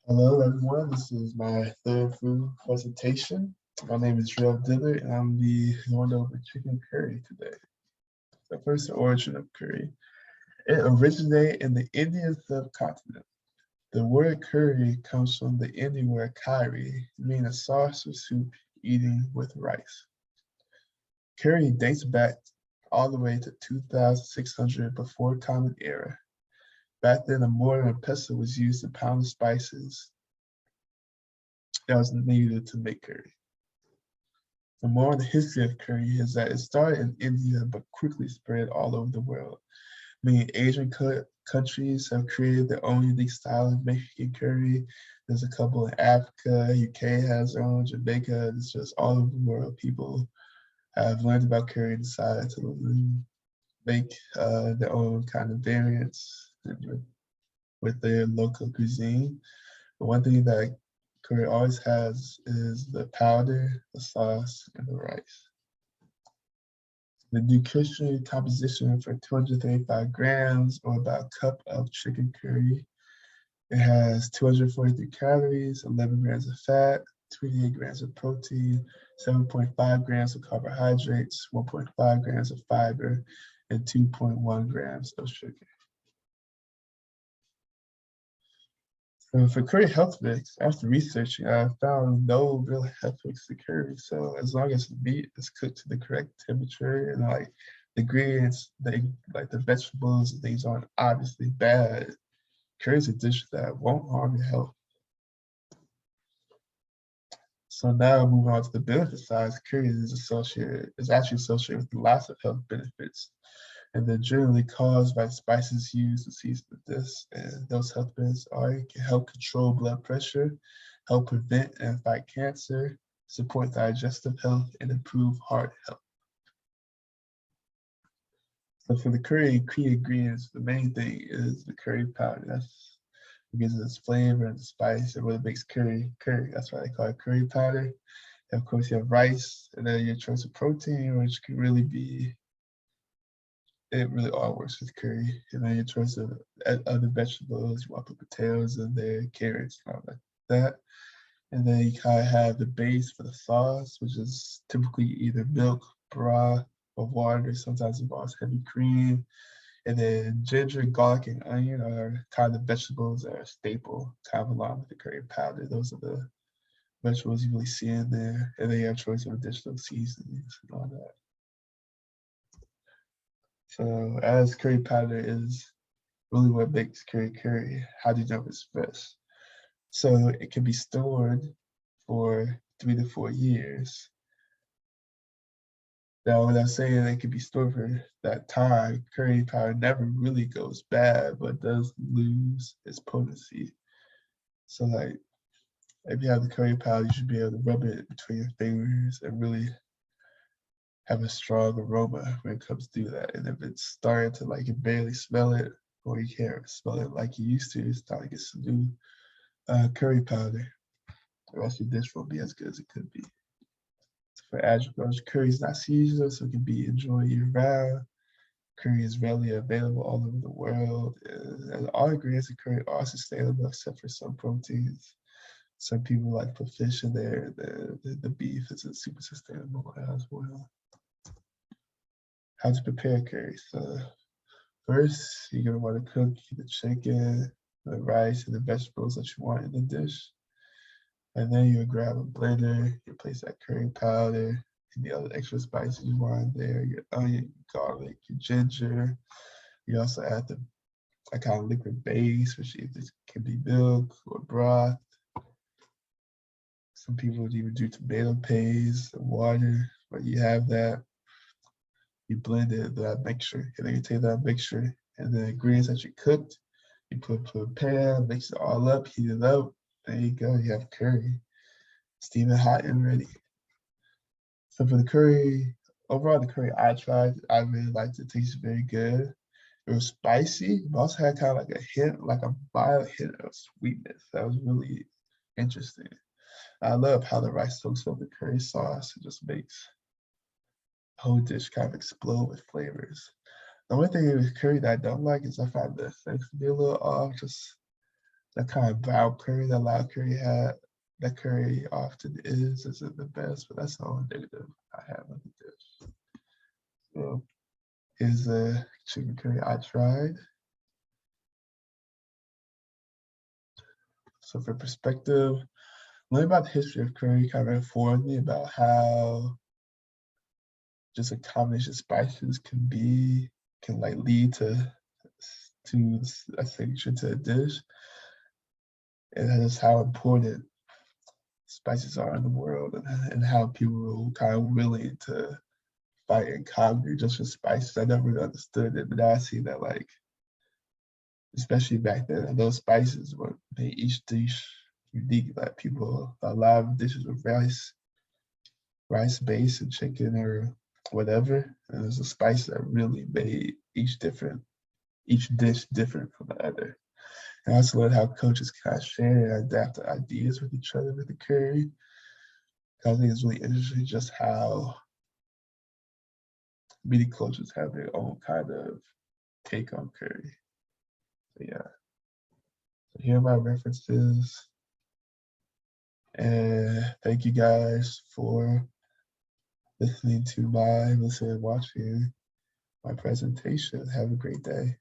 Hello, everyone. This is my third food presentation. My name is Real Dillard, and I'm going over chicken curry today. The first origin of curry. It originated in the Indian subcontinent. The word curry comes from the Indian word curry, meaning a sauce or soup eaten with rice. Curry dates back all the way to 2600 before Common Era. Back then, a mortar and pestle was used to pound the spices that was needed to make curry. The moral of the history of curry is that it started in India but quickly spread all over the world. Many Asian countries have created their own unique style of making curry. There's a couple in Africa, UK has their own, Jamaica, it's just all over the world. People have learned about curry and decided to make their own kind of variants with their local cuisine. But one thing that curry always has is the powder, the sauce, and the rice. The nutritional composition for 235 grams or about a cup of chicken curry, it has 243 calories, 11 grams of fat, 28 grams of protein, 7.5 grams of carbohydrates, 1.5 grams of fiber, and 2.1 grams of sugar. So for curry health mix, after researching, I found no real health mix to curry. So as long as the meat is cooked to the correct temperature and like the ingredients, like the vegetables and things aren't obviously bad, curry is a dish that won't harm your health. So now moving on to the benefit side, curry is actually associated with lots of health benefits. And they're generally caused by spices used to season the dish. And those health benefits are it can help control blood pressure, help prevent and fight cancer, support digestive health, and improve heart health. So for the curry key ingredients, the main thing is the curry powder. That's what gives it its flavor and the spice and what makes curry curry. That's why they call it curry powder. And of course, you have rice, and then your choice of protein, which can really be it really all works with curry. And then your choice of other vegetables, you want to put potatoes in there, carrots, and all like that. And then you kind of have the base for the sauce, which is typically either milk, broth, or water. Sometimes it involves heavy cream. And then ginger, garlic, and onion are kind of vegetables that are staple, kind of along with the curry powder. Those are the vegetables you really see in there. And then you have choice of additional seasonings and all that. So as curry powder is really what makes curry curry, how do you know if it's fresh? So it can be stored for 3 to 4 years. Now, when I'm saying it can be stored for that time, curry powder never really goes bad, but does lose its potency. So like, if you have the curry powder, you should be able to rub it between your fingers and really have a strong aroma when it comes to that. And if it's starting to like you barely smell it, or you can't smell it like you used to, it's time to get some new curry powder. Or else your dish won't be as good as it could be. For agriculture, curry is not seasonal, so it can be enjoyed year round. Curry is readily available all over the world. And all ingredients in curry are sustainable except for some proteins. Some people like put fish in there. The beef isn't super sustainable as well. How to prepare curry. So first, you're gonna want to cook the chicken, the rice, and the vegetables that you want in the dish. And then you grab a blender, you place that curry powder, and the other extra spices you want in there, your onion, garlic, your ginger. You also add a kind of liquid base, which either can be milk or broth. Some people would even do tomato paste, water, but you have that. You blend it, that mixture, and then you take that mixture and the ingredients that you cooked, you put a pan, mix it all up, heat it up. There you go, you have curry. Steaming hot and ready. So for the curry, overall the curry I tried, I really liked it. It tasted very good. It was spicy, but also had kind of like a hint, like a mild hint of sweetness. That was really interesting. I love how the rice soaks up the curry sauce. It just makes the whole dish kind of explode with flavors. The only thing with curry that I don't like is I find the effects to be a little off. Just that kind of brown curry that loud curry had. That curry often isn't the best, but that's the only negative I have with the dish. So here's the chicken curry I tried. So for perspective, learning about the history of curry kind of informed me about how just a combination of spices can like lead to a signature to a dish, and that is how important spices are in the world, and how people are kind of willing to fight and conquer just for spices. I never really understood it, but now I see that, like, especially back then, those spices were made each dish unique. Like people, a lot of dishes with rice base and chicken or whatever, and there's a spice that really made each dish different from the other. And I also learned how coaches kind of share and adapt ideas with each other with the curry. I think it's really interesting just how many coaches have their own kind of take on curry. So yeah. So here are my references. And thank you guys for listening and watching my presentation. Have a great day.